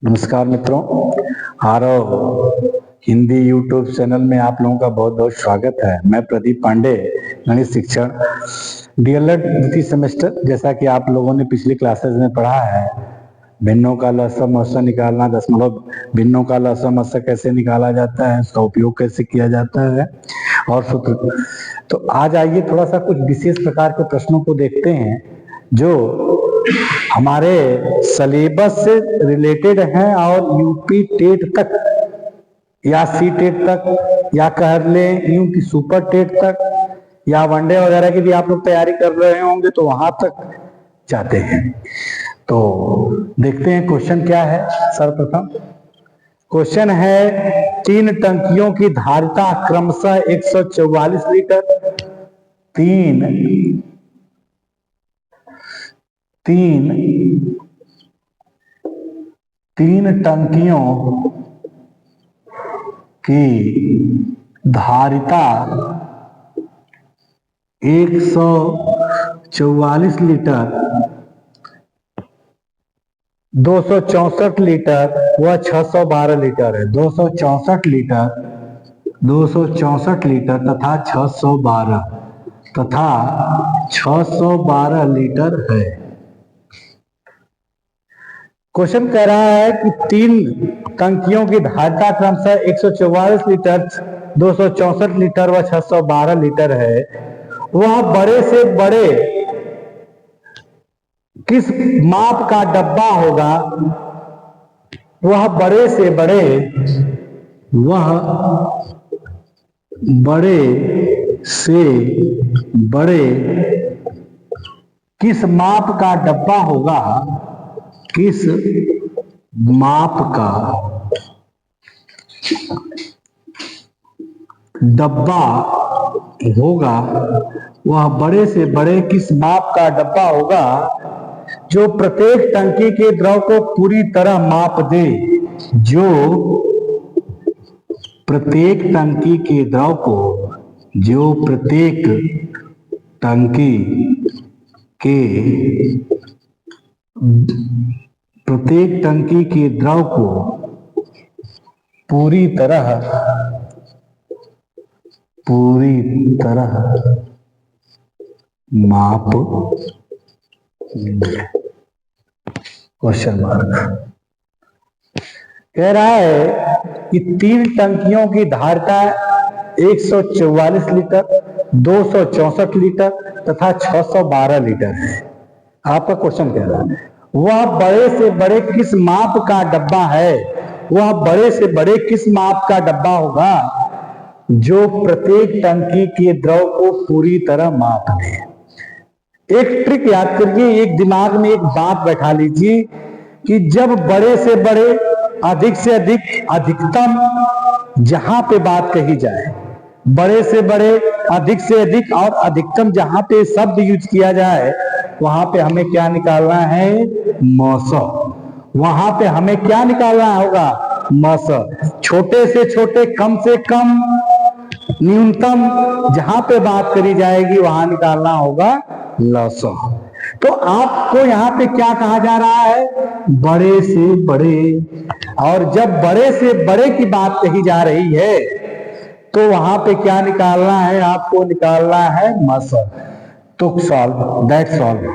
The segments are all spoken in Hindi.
नमस्कार मित्रों, आरव हिंदी यूट्यूब चैनल में आप लोगों का बहुत बहुत स्वागत है। मैं प्रदीप पांडे, गणित शिक्षण डीएलएड द्वितीय सेमेस्टर। जैसा कि आप लोगों ने पिछली क्लासेस में पढ़ा है, भिन्नों का लसम अवसर निकालना, दशमलव भिन्नों का लसम अवसर कैसे निकाला जाता है, उसका उपयोग कैसे किया जाता है और सूत्र। तो आज आइए थोड़ा सा कुछ विशेष प्रकार के प्रश्नों को देखते हैं जो हमारे सिलेबस से रिलेटेड हैं और यूपी टेट तक या सी टेट तक या कह लें यूं कि सुपर टेट तक या वनडे वगैरह की भी आप लोग तैयारी कर रहे होंगे तो वहां तक जाते हैं। तो देखते हैं क्वेश्चन क्या है। सर्वप्रथम क्वेश्चन है, 3 टंकियों की धारिता क्रमशः 144 लीटर, तीन टंकियों की धारिता 144 लीटर, 264 लीटर व 612 लीटर है। 264 लीटर तथा 612 लीटर है। क्वेश्चन कह रहा है कि 3 टंकियों की धारिता क्रमशः 144 लीटर, 264 लीटर व 612 लीटर है। वह बड़े से बड़े किस माप का डब्बा होगा? वह बड़े से बड़े किस माप का डब्बा होगा? किस माप का डब्बा होगा? वह बड़े से बड़े किस माप का डब्बा होगा जो प्रत्येक टंकी के द्रव को पूरी तरह माप दे? जो प्रत्येक टंकी के द्रव को द्रव को पूरी तरह माप दे। क्वेश्चन मार्क कह रहा है कि 3 टंकियों की धारिता 144 लीटर, 264 लीटर तथा 612 लीटर है। आपका क्वेश्चन कह रहा है वह बड़े से बड़े किस माप का डब्बा है? वह बड़े से बड़े किस माप का डब्बा होगा जो प्रत्येक टंकी के द्रव को पूरी तरह माप दे? एक ट्रिक याद करिए, एक दिमाग में एक बात बैठा लीजिए कि जब बड़े से बड़े, अधिक से अधिक, अधिकतम जहां पे बात कही जाए, बड़े से बड़े, अधिक से अधिक और अधिकतम जहां पे शब्द यूज किया जाए वहां पे हमें क्या निकालना है? मौसा। वहां पे हमें क्या निकालना होगा? मौसा। छोटे से छोटे, कम से कम, न्यूनतम जहां पे बात करी जाएगी वहां निकालना होगा लौसा। तो आपको यहाँ पे क्या कहा जा रहा है? बड़े से बड़े। और जब बड़े से बड़े की बात कही जा रही है तो वहां पे क्या निकालना है? आपको निकालना है मौसा। तो solve, that solve.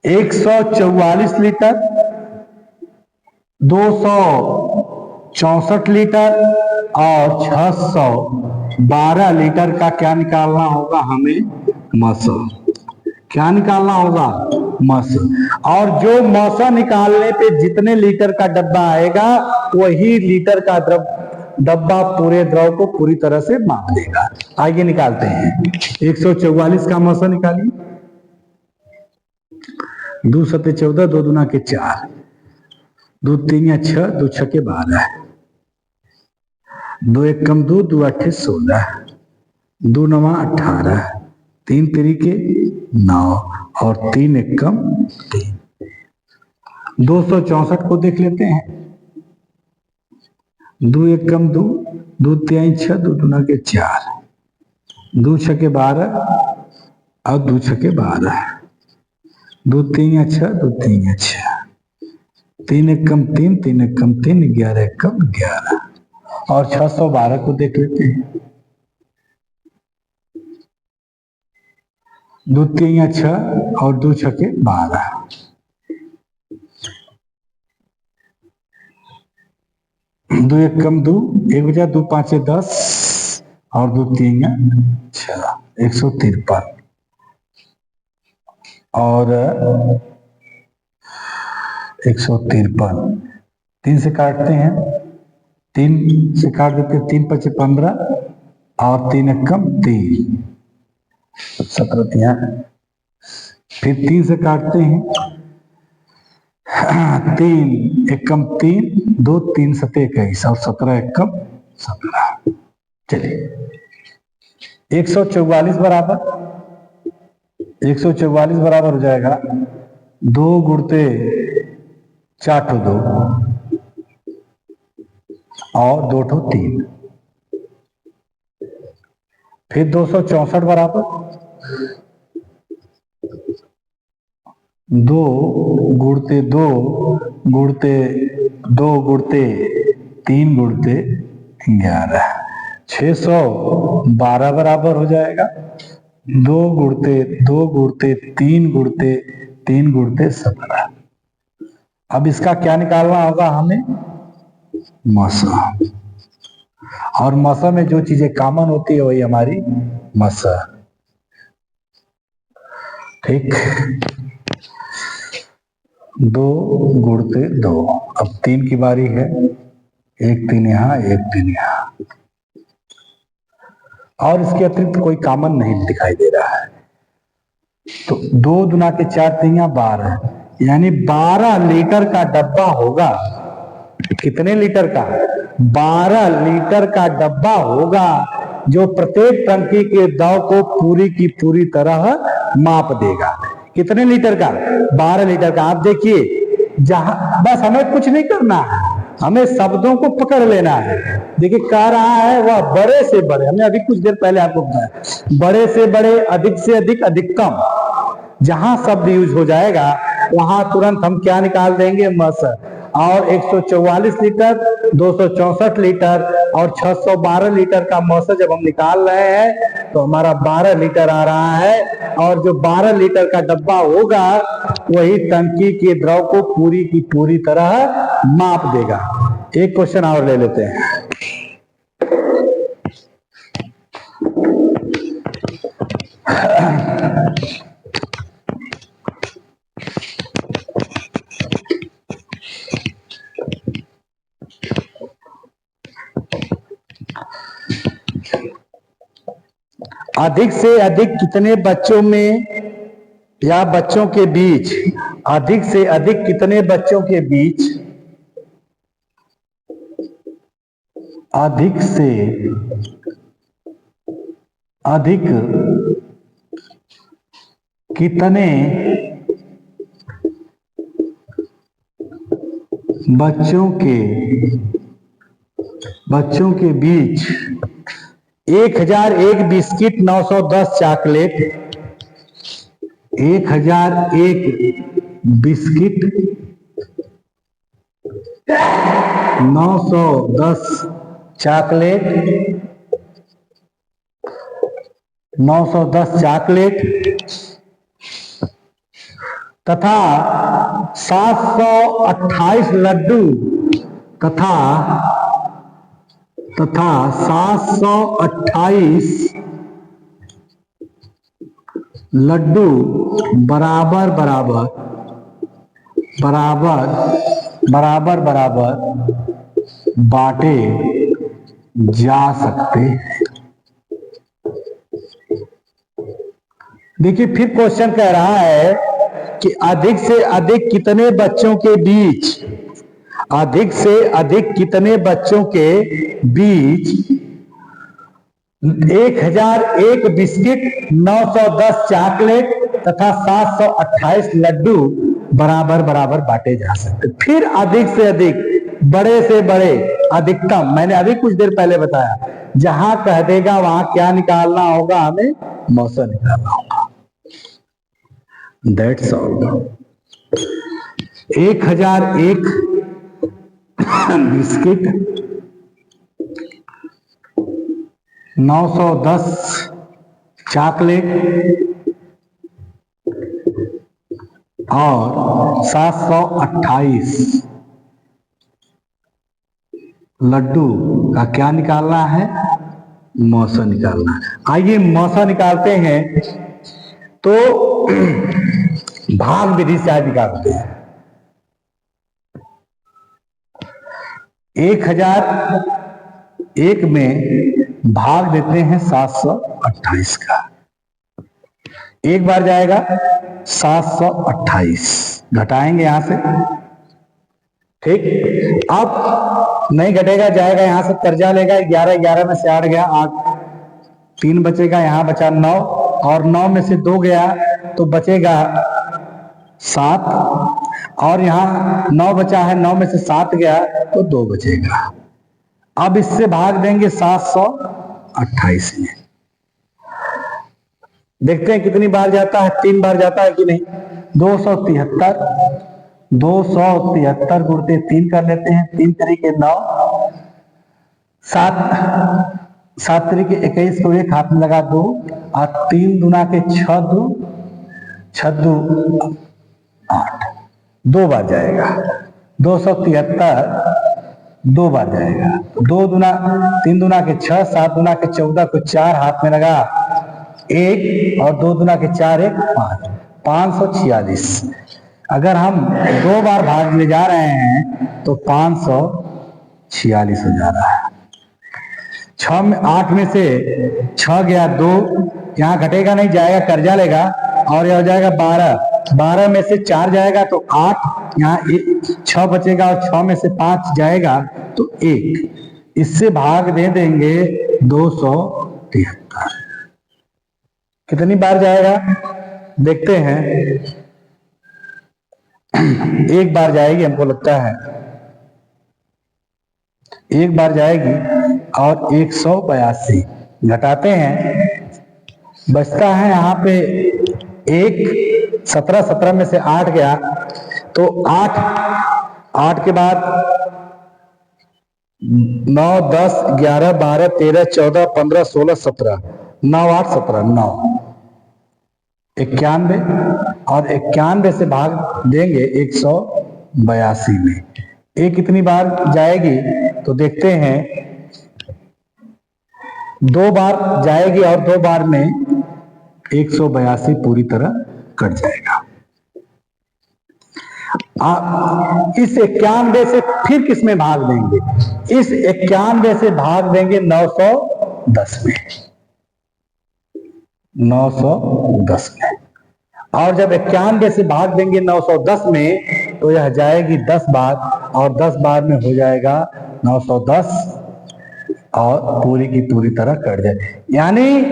144 litre, 264 litre और 612 लीटर का क्या निकालना होगा? हमें मौसा। क्या निकालना होगा? मौसा। और जो मौसा निकालने पे जितने लीटर का डब्बा आएगा वही लीटर का डब्बा पूरे द्रव को पूरी तरह से माप देगा। आइए निकालते हैं। 144 का मौसा निकालिए। 2 सत्ते 14, 2 दूना के 4, 2 तीन 6, 2 छके 12, 2 एक कम 2, 2 8 16, 2 9 18, 3 तरीके 9 और 3 एक कम 3। 264 को देख लेते हैं। 2 एक कम 2, 2 3 6, 2 दूना के 4, 2 छके 12 और 2 छके 12, 2 3 6, 2 3 6। 3 एकम 3, 3 एकम 3, 11 एकम 11 और 612 को देख लेते हैं। 2 3 6 और 2 6 12, 2 एकम 2, 1 बचा 2 5 10 और 2 3 6, 153 और 153। 3 से काटते हैं, 3 से काट देते, 3 5 15 और 3 एकम 3, 17। फिर 3 से काटते हैं, 3 एकम 3, 2 3 7 21 और 17 एकम 17। चलिए 144 बराबर हो जाएगा 2 गुणते 4 ठो 2 और 2 ठो 3। फिर 264 बराबर 2 गुणते 2 गुणते 2 गुणते 3 गुणते 11, 612 बराबर हो जाएगा 2 गुणते 2 गुणते 3 गुणते 3 गुणते 17। अब इसका क्या निकालना होगा हमें? मसा। और मसा में जो चीजें कॉमन होती है वही हमारी मसा। ठीक, 2 गुणते 2। अब 3 की बारी है, 1 3 यहाँ, 1 3 यहाँ, और इसके अतिरिक्त कोई कॉमन नहीं दिखाई दे रहा है। तो 2 दुना के 4 3 12, यानी 12 लीटर का डब्बा होगा। कितने लीटर का? 12 लीटर का डब्बा होगा, जो प्रत्येक टंकी के दाव को पूरी की पूरी तरह माप देगा। कितने लीटर का? 12 लीटर का। आप देखिए, जहां बस हमें कुछ नहीं करना है, हमें शब्दों को पकड़ लेना है। देखिए कह रहा है वह बड़े से बड़े, हमने अभी कुछ देर पहले आपको बताया, बड़े से बड़े, अधिक से अधिक, अधिकतम। जहां शब्द यूज हो जाएगा वहां तुरंत हम क्या निकाल देंगे? मस। और 144 लीटर, 264 लीटर और 612 लीटर का मौसम जब हम निकाल रहे हैं तो हमारा 12 लीटर आ रहा है। और जो 12 लीटर का डब्बा होगा वही टंकी के द्रव को पूरी की पूरी तरह माप देगा। एक क्वेश्चन और ले लेते हैं। अधिक से अधिक कितने बच्चों में या बच्चों के बीच, अधिक से अधिक कितने बच्चों के बीच, अधिक से अधिक कितने बच्चों के बीच 1001 biscuit, 910 chocolate, 1001 biscuit, 910 chocolate, 910 chocolate तथा 728 लड्डू तथा 728 लड्डू बराबर बराबर बराबर बराबर बराबर बांटे जा सकते हैं। देखिए फिर क्वेश्चन कह रहा है कि अधिक से अधिक कितने बच्चों के बीच, अधिक से अधिक कितने बच्चों के बीच 1001 बिस्किट, 910 चॉकलेट तथा 728 लड्डू बराबर बराबर बांटे जा सकते। फिर अधिक से अधिक, बड़े से बड़े, अधिकतम, मैंने अभी कुछ देर पहले बताया, जहां कह देगा वहां क्या निकालना होगा? हमें मौसा निकालना होगा। That's all. 1001 बिस्किट, 910 चॉकलेट और 728 लड्डू का क्या निकालना है? मौसा निकालना है। आइए मौसा निकालते हैं तो भाग विधि से आज निकालते हैं। 1001 में भाग देते हैं 728 का। एक बार जाएगा 728, घटाएंगे यहां से, ठीक। अब नहीं घटेगा, जाएगा यहां से कर्जा लेगा, 11 11 में से 8 गया, 8 3 बचेगा, यहां बचा 9 और 9 में से 2 गया तो बचेगा 7 और यहां 9 बचा है, 9 में से 7 गया तो 2 बचेगा। अब इससे भाग देंगे 728 में, देखते हैं कितनी बार जाता है, 3 बार जाता है कि नहीं। 273 गुणते 3 कर लेते हैं, 3 तरीके 9, 7 तरीके 21 को एक हाथ में लगा 2 और 3 दुना के 6 2 8, 2 बार जाएगा। 273 2 बार जाएगा, 2 दुना 3 दुना के 6, 7 दुना के 14 को 4 हाथ में लगा 1 और 2 दुना के 4 1 5, 546। अगर हम 2 बार भाग ले जा रहे हैं तो 546 हो जा रहा है। 6 में 8 में से 6 गया 2, यहाँ घटेगा नहीं, जाएगा कर्जा लेगा और यह हो जाएगा 12, 12 में से 4 जाएगा तो 8, यहाँ 6 बचेगा और 6 में से 5 जाएगा तो 1, इससे भाग दे देंगे 273। कितनी बार जाएगा देखते हैं। एक बार जाएगी, हमको लगता है एक बार जाएगी और 182 घटाते हैं, बचता है यहाँ पे 1, 17 में से 8 गया तो 8 के बाद 9 10 11 12 13 14 15 16 17, 9 8 17 9, 91 और 91 से भाग देंगे 182 में। एक कितनी बार जाएगी तो देखते हैं, 2 बार जाएगी और 2 बार में 182 पूरी तरह कट जाएगा। इस 91 से फिर किस में भाग देंगे? इस 91 से भाग देंगे 910 में, 910 में। और जब 91 से भाग देंगे 910 में तो यह जाएगी 10 बार और 10 बार में हो जाएगा 910 और पूरी की पूरी तरह कट जाए। यानी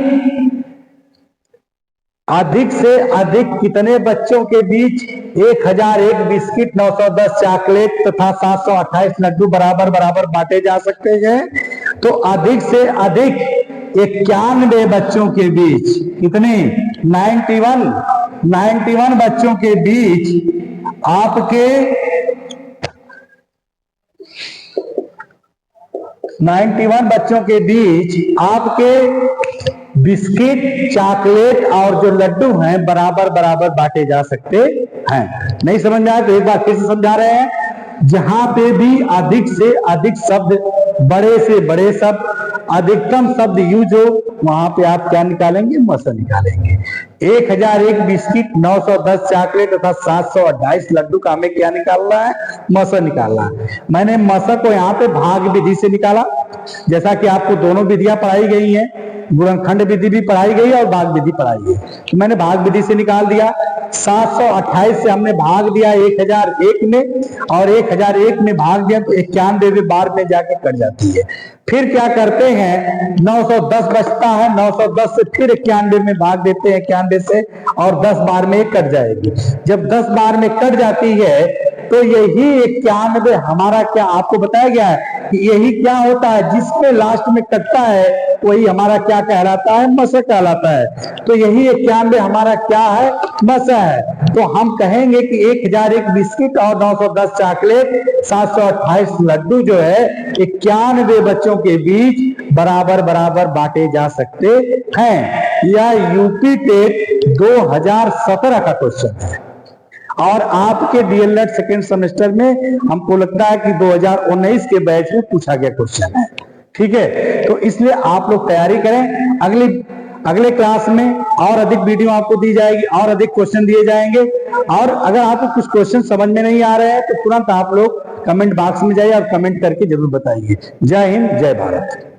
अधिक से अधिक कितने बच्चों के बीच 1001 बिस्किट, 910 चॉकलेट तथा 728 लड्डू बराबर बराबर बांटे जा सकते हैं? तो अधिक से अधिक 91 बच्चों के बीच, कितने? 91 बच्चों के बीच आपके 91 बच्चों के बीच आपके बिस्किट, चॉकलेट और जो लड्डू हैं बराबर बराबर बांटे जा सकते हैं। नहीं समझ में आया तो एक बार फिर से समझा रहे हैं। जहां पे भी अधिक से अधिक शब्द, बड़े से बड़े शब्द, अधिकतम शब्द यूज हो, वहां पे आप क्या निकालेंगे? मौसा निकालेंगे। 1001 बिस्किट, 910 चॉकलेट तथा 728 लड्डू का हमें क्या निकालना है? मौसा निकालना है। मैंने मौसा को यहाँ पे भाग विधि से निकाला, जैसा कि आपको दोनों विधियां पढ़ाई गई हैं, गुणनखंड विधि भी पढ़ाई गई और भाग विधि पढ़ाई गई, तो मैंने भाग विधि से निकाल दिया। 728 से हमने भाग दिया 1001 में और 1001 में भाग दिया तो 91वें बार में जाके कट जाती है। फिर क्या करते हैं, 910 बचता है, 910 से फिर 91 में भाग देते हैं 91 से और 10 बार में कट जाएगी। जब 10 बार में कट जाती है तो यही 91 हमारा क्या आपको बताया गया है कि यही क्या होता है, जिसपे लास्ट में कटता है वही हमारा क्या कहलाता है, मसा कहलाता है। तो यही 91 हमारा क्या है, मसा है। तो हम कहेंगे कि 1001 बिस्किट और 910 चॉकलेट 728 लड्डू जो है 91 बच्चों के बीच बराबर बराबर बांटे जा सकते हैं। यह यूपी टेट 2017 का क्वेश्चन है और आपके डीएलएड सेकेंड सेमेस्टर में हमको लगता है कि 2019 के बैच में पूछा गया क्वेश्चन है। ठीक है, तो इसलिए आप लोग तैयारी करें। अगले क्लास में और अधिक वीडियो आपको दी जाएगी और अधिक क्वेश्चन दिए जाएंगे। और अगर आपको कुछ क्वेश्चन समझ में नहीं आ रहे हैं तो तुरंत आप लोग कमेंट बॉक्स में जाइए और कमेंट करके जरूर बताइए। जय हिंद, जय भारत।